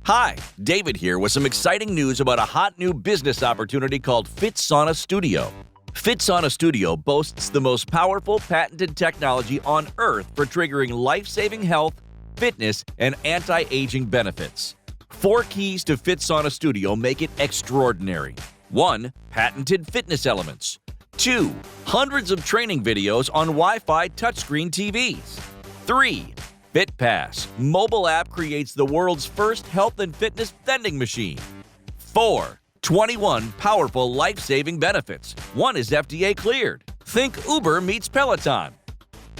Hi, David here with some exciting news about a hot new business opportunity called Fitsauna Studio. Fitsauna Studio boasts the most powerful patented technology on Earth for triggering life-saving health, fitness, and anti-aging benefits. 4 keys to Fitsauna Studio make it extraordinary. 1. Patented fitness elements. 2. Hundreds of training videos on Wi-Fi touchscreen TVs. 3. FitPass mobile app creates the world's first health and fitness vending machine. 4. 21 powerful life-saving benefits. 1 is FDA cleared. Think Uber meets Peloton.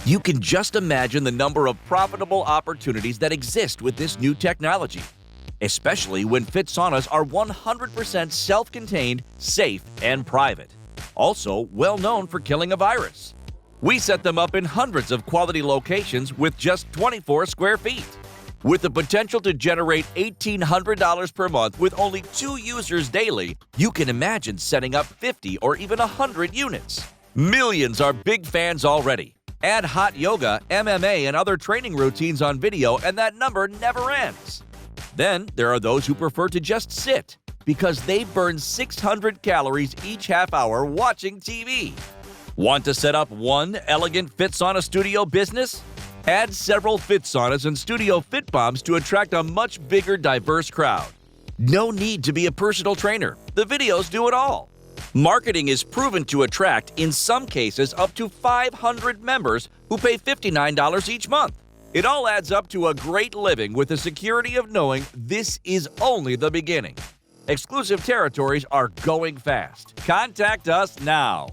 You can just imagine the number of profitable opportunities that exist with this new technology, especially when Fitsaunas are 100% self-contained, safe, and private. Also well known for killing a virus. We set them up in hundreds of quality locations with just 24 square feet. With the potential to generate $1,800 per month with only 2 users daily, you can imagine setting up 50 or even 100 units. Millions are big fans already. Add hot yoga, MMA, and other training routines on video and that number never ends. Then there are those who prefer to just sit because they burn 600 calories each half hour watching TV. Want to set up one elegant Fitsauna Studio business? Add several Fitsaunas and Studio Fit Bombs to attract a much bigger, diverse crowd. No need to be a personal trainer. The videos do it all. Marketing is proven to attract, in some cases, up to 500 members who pay $59 each month. It all adds up to a great living with the security of knowing this is only the beginning. Exclusive territories are going fast. Contact us now.